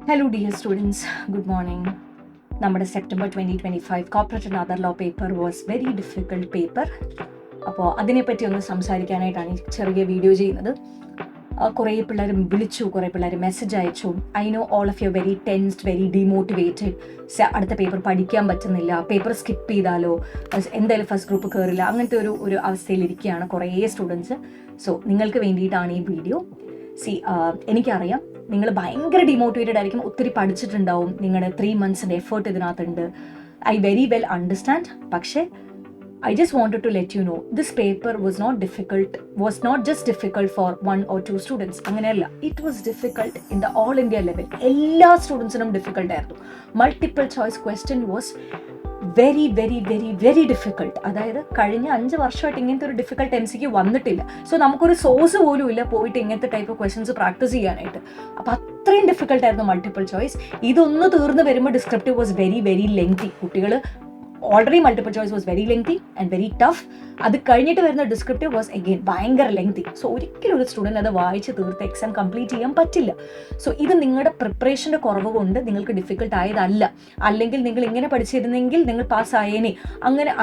Hello dear students, good morning. നമ്മുടെ September 2025 corporate and other law paper was very difficult paper. അപ്പോൾ അതിനെപ്പറ്റി ഒന്ന് സംസാരിക്കാനായിട്ടാണ് ഈ ചെറിയ വീഡിയോ ചെയ്യുന്നത്. കുറേ പിള്ളേർ വിളിച്ചു, കുറേ പിള്ളേർ മെസ്സേജ് അയച്ചു. I know all of you very tensed, very demotivated. അടുത്ത പേപ്പർ പഠിക്കാൻ പറ്റുന്നില്ല, പേപ്പർ സ്കിപ്പ് ചെയ്താലോ, എന്തായാലും ഫസ്റ്റ് ഗ്രൂപ്പ് കയറില്ല, അങ്ങനത്തെ ഒരു അവസ്ഥയിലിരിക്കുകയാണ് കുറേ സ്റ്റുഡൻസ്. സോ നിങ്ങൾക്ക് വേണ്ടിയിട്ടാണ് ഈ വീഡിയോ. എനിക്കറിയാം നിങ്ങൾ ഭയങ്കര ഡിമോട്ടിവേറ്റഡ് ആയിരിക്കും, ഒത്തിരി പഠിച്ചിട്ടുണ്ടാവും, നിങ്ങളുടെ 3 months എഫേർട്ട് ഇതിനകത്തുണ്ട്. I very well understand. പക്ഷേ I just wanted to let you know this paper was not just difficult for 1 or 2 students. അങ്ങനെയല്ല, it was difficult in the all India level. എല്ലാ സ്റ്റുഡൻസിനും difficult ആയിരുന്നു. Multiple choice question was very very very very difficult. അതായത് കഴിഞ്ഞ 5 വർഷമായിട്ട് ഇങ്ങനത്തെ ഒരു difficult MCQ വന്നിട്ടില്ല. So നമുക്കൊരു സോഴ്സ് പോലും ഇല്ല പോയിട്ട് ഇങ്ങനത്തെ ടൈപ്പ് ഓഫ് ക്വസ്റ്റ്യൻസ് പ്രാക്ടീസ് ചെയ്യാനായിട്ട്. അപ്പോൾ അത്രയും ഡിഫിക്കൽട്ട് ആയിരുന്നു മൾട്ടിപ്പിൾ ചോയ്സ്. ഇതൊന്ന് തീർന്ന് വരുമ്പോൾ descriptive was very very lengthy. കുട്ടികൾ already multiple choice was very lengthy and very tough. അത് കഴിഞ്ഞിട്ട് വരുന്ന ഡിസ്ക്രിപ്റ്റീവ് വാസ് അഗെയിൻ ഭയങ്കര ലെങ്തി. സോ ഒരിക്കലും ഒരു സ്റ്റുഡൻറ്റ് അത് വായിച്ച് തീർത്ത് എക്സാം കംപ്ലീറ്റ് ചെയ്യാൻ പറ്റില്ല. സോ ഇത് നിങ്ങളുടെ പ്രിപ്പറേഷൻ്റെ കുറവ് കൊണ്ട് നിങ്ങൾക്ക് ഡിഫിക്കൽട്ട് ആയതല്ല. അല്ലെങ്കിൽ നിങ്ങൾ ഇങ്ങനെ പഠിച്ചിരുന്നെങ്കിൽ നിങ്ങൾ പാസ്സായേനെ,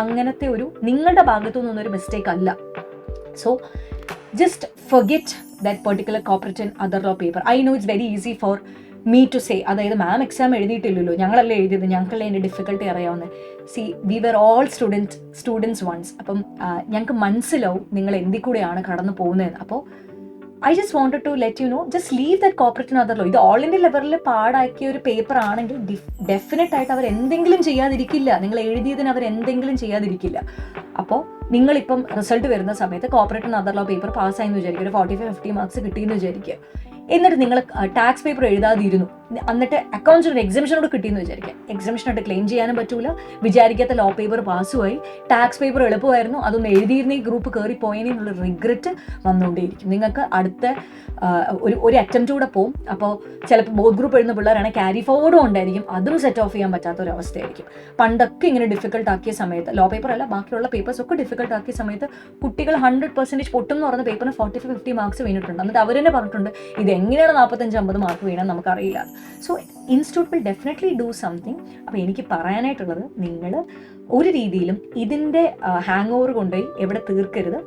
അങ്ങനത്തെ ഒരു നിങ്ങളുടെ ഭാഗത്തു നിന്നൊരു മിസ്റ്റേക്ക് അല്ല. So just forget that particular corporate and other law paper. I know it's very easy for me to say, അതായത് മാം എക്സാം എഴുതിയിട്ടില്ലല്ലോ, ഞങ്ങളല്ലേ എഴുതിയത്, ഞങ്ങൾക്കല്ലേ അതിൻ്റെ ഡിഫിക്കൽട്ടി അറിയാവുന്നത്. We were all students once. അപ്പം ഞങ്ങൾക്ക് മനസ്സിലാവും നിങ്ങൾ എന്തിൽ കൂടെയാണ് കടന്നു പോകുന്നതെന്ന്. അപ്പോൾ I just wanted to let you know, just leave that corporate and other law. ഇത് ഓൾ ഇന്ത്യ ലെവലിൽ പാടാക്കിയ ഒരു പേപ്പർ ആണെങ്കിൽ ഡെഫിനറ്റ് ആയിട്ട് അവർ എന്തെങ്കിലും ചെയ്യാതിരിക്കില്ല, നിങ്ങൾ എഴുതിയതിന് അവർ എന്തെങ്കിലും ചെയ്യാതിരിക്കില്ല. അപ്പോൾ നിങ്ങളിപ്പം റിസൾട്ട് വരുന്ന സമയത്ത് corporate and other law paper പാസ്സായെന്ന് വിചാരിക്കുക, ഒരു 45-50 മാർക്സ് കിട്ടിയെന്ന് വിചാരിക്കുക. എന്നിട്ട് നിങ്ങൾ ടാക്സ് പേപ്പർ എഴുതാതിരുന്നു, എന്നിട്ട് അക്കൗണ്ട്സിന് എക്സാമിഷനോട് കിട്ടിയെന്ന് വിചാരിക്കുക. എക്സാമിഷനായിട്ട് ക്ലെയിം ചെയ്യാനും പറ്റൂല, വിചാരിക്കാത്ത ലോ പേപ്പർ പാസ്സുമായി, ടാക്സ് പേപ്പർ എളുപ്പമായിരുന്നു, അതൊന്ന് എഴുതിയിരുന്ന ഈ ഗ്രൂപ്പ് കയറി പോയതിനുള്ള റിഗ്രറ്റ് വന്നുകൊണ്ടേയിരിക്കും. നിങ്ങൾക്ക് അടുത്ത ഒരു അറ്റംപ്റ്റ് കൂടെ പോകും. അപ്പോൾ ചിലപ്പോൾ ബോത്ത് ഗ്രൂപ്പ് എഴുതുന്ന പിള്ളേരാണെങ്കിൽ ക്യാരി ഫോർവേഡും ഉണ്ടായിരിക്കും, അതും സെറ്റ് ഓഫ് ചെയ്യാൻ പറ്റാത്തൊരവസ്ഥയായിരിക്കും. പണ്ടൊക്കെ ഇങ്ങനെ ഡിഫിക്കൽട്ട് ആക്കിയ സമയത്ത്, ലോ പേപ്പർ അല്ല ബാക്കിയുള്ള പേപ്പേഴ്സ് ഒക്കെ ഡിഫിക്കൽട്ട് ആക്കിയ സമയത്ത് കുട്ടികൾ 100% പൊട്ടും എന്ന് പറഞ്ഞ പേപ്പറിന് 45-50 മാർക്സ് വീണിട്ടുണ്ട്. എന്നിട്ട് അവർ തന്നെ പറഞ്ഞിട്ടുണ്ട് ഇത് എങ്ങനെയാണ് 45-50 മാർക്ക് വീണാൽ നമുക്കറിയില്ല. So institute will definitely do something. അപ്പോൾ എനിക്ക് പറയാനായിട്ടുള്ളത്, നിങ്ങൾ ഒരു രീതിയിലും ഇതിൻ്റെ ഹാങ് ഓവർ കൊണ്ടുപോയി എവിടെ തീർക്കരുത്,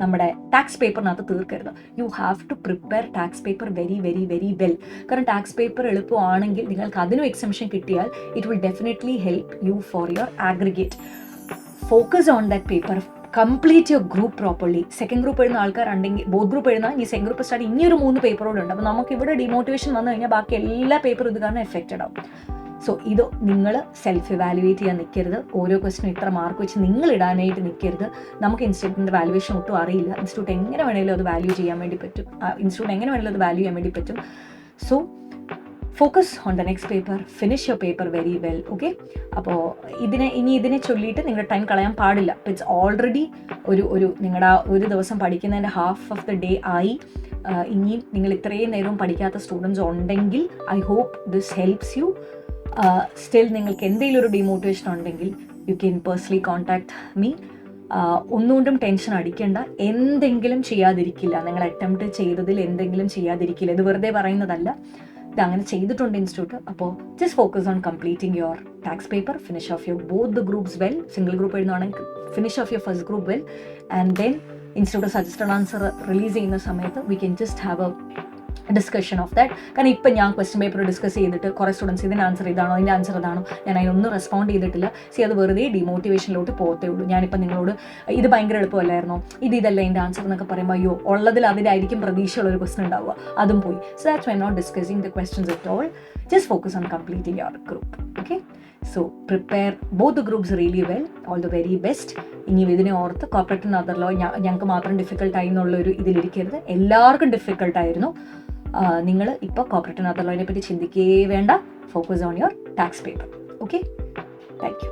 നമ്മുടെ ടാക്സ് പേപ്പറിനകത്ത് തീർക്കരുത്. You have to prepare tax paper very very very well. കാരണം ടാക്സ് പേപ്പർ എളുപ്പമാണെങ്കിൽ നിങ്ങൾക്ക് അതിനും എക്സംഷൻ കിട്ടിയാൽ it will definitely help you for your aggregate. Focus on that paper, complete your group properly. Second group എഴുതുന്ന ആൾക്കാരുണ്ടെങ്കിൽ, both group എഴുതാൻ ഈ second group start ഇനിയൊരു 3 പേപ്പറോടുണ്ട്. അപ്പോൾ നമുക്ക് ഇവിടെ ഡിമോട്ടിവേഷൻ വന്നു കഴിഞ്ഞാൽ ബാക്കി എല്ലാ പേപ്പറും ഇത് കാരണം എഫക്റ്റഡ് ആവും. സോ ഇത് നിങ്ങൾ സെൽഫ് ഇവാലുവേറ്റ് ചെയ്യാൻ നിൽക്കരുത്. ഓരോ ക്വസ്റ്റിനും ഇത്ര മാർക്ക് വെച്ച് നിങ്ങൾ ഇടാനായിട്ട് നിൽക്കരുത്. നമുക്ക് ഇൻസ്റ്റിറ്റ്യൂട്ടിൻ്റെ വാല്യുവേഷൻ ഒട്ടും അറിയില്ല. ഇൻസ്റ്റിറ്റ്യൂട്ട് എങ്ങനെ വേണമെങ്കിലും അത് വാല്യൂ ചെയ്യാൻ വേണ്ടി പറ്റും, ഇൻസ്റ്റിറ്റ്യൂട്ട് എങ്ങനെ വേണമെങ്കിലും അത് വാല്യൂ ചെയ്യാൻ വേണ്ടി പറ്റും. So focus on the next paper, finish your paper very well. Okay. അപ്പോൾ ഇതിനെ ചൊല്ലിയിട്ട് നിങ്ങളുടെ ടൈം കളയാൻ പാടില്ല. ഇറ്റ്സ് ഓൾറെഡി ഒരു നിങ്ങളുടെ ഒരു ദിവസം പഠിക്കുന്നതിൻ്റെ ഹാഫ് ഓഫ് ദ ഡേ ആയി. ഇനിയും നിങ്ങൾ ഇത്രയും നേരവും പഠിക്കാത്ത സ്റ്റുഡൻസ് ഉണ്ടെങ്കിൽ I hope this helps you. Still നിങ്ങൾക്ക് എന്തെങ്കിലും ഒരു ഡിമോട്ടിവേഷൻ ഉണ്ടെങ്കിൽ you can personally contact me. ഒന്നുകൊണ്ടും ടെൻഷൻ അടിക്കേണ്ട, എന്തെങ്കിലും ചെയ്യാതിരിക്കില്ല, നിങ്ങൾ അറ്റംപ്റ്റ് ചെയ്തതിൽ എന്തെങ്കിലും ചെയ്യാതിരിക്കില്ല. ഇത് വെറുതെ പറയുന്നതല്ല, ഇത് അങ്ങനെ ചെയ്തിട്ടുണ്ട് ഇൻസ്റ്റിറ്റ്യൂട്ട്. അപ്പോൾ just focus on completing your tax paper, finish off your both the groups well. Single group എഴുതുകയാണെങ്കിൽ finish off your first group well. And then institute suggested answer release ചെയ്യുന്ന സമയത്ത് we can just have a discussion of that. കാരണം ഇപ്പം ഞാൻ question paper discuss ചെയ്തിട്ട് കുറേ students ഇതിൻ്റെ answer ഇതാണോ, ഇതിൻ്റെ ആൻസർ ഇതാണോ, ഞാൻ അതിനൊന്നും റെസ്പോണ്ട് ചെയ്തിട്ടില്ല. അത് വെറുതെ ഡിമോട്ടിവേഷനിലോട്ട് പോകത്തേ ഉള്ളൂ. ഞാനിപ്പോൾ നിങ്ങളോട് ഇത് ഭയങ്കര എളുപ്പമല്ലായിരുന്നോ, ഇതല്ല എൻ്റെ ആൻസർ എന്നൊക്കെ പറയുമ്പോൾ അയ്യോ ഉള്ളതിൽ അതിലായിരിക്കും പ്രതീക്ഷയുള്ളൊരു ക്വസ്റ്റൻ ഉണ്ടാവുക, അതും പോയി. So that's why I'm not discussing the questions at all. Just focus on completing your group. Okay. So prepare both the groups really well. All the very best. ഇനി ഇതിനെ ഓർത്ത് കോർപ്പറേറ്റ് ആൻഡ് അതർ ലോ ഞങ്ങൾക്ക് മാത്രം ഡിഫിക്കൽട്ടായി എന്നുള്ളൊരു ഇതിലിരിക്കരുത്. എല്ലാവർക്കും ഡിഫിക്കൽട്ടായിരുന്നു. നിങ്ങൾ ഇപ്പോൾ corporate and other ലോയിനെ പറ്റി ചിന്തിക്കുകയേ വേണ്ട. Focus on your tax paper. Okay. Thank you.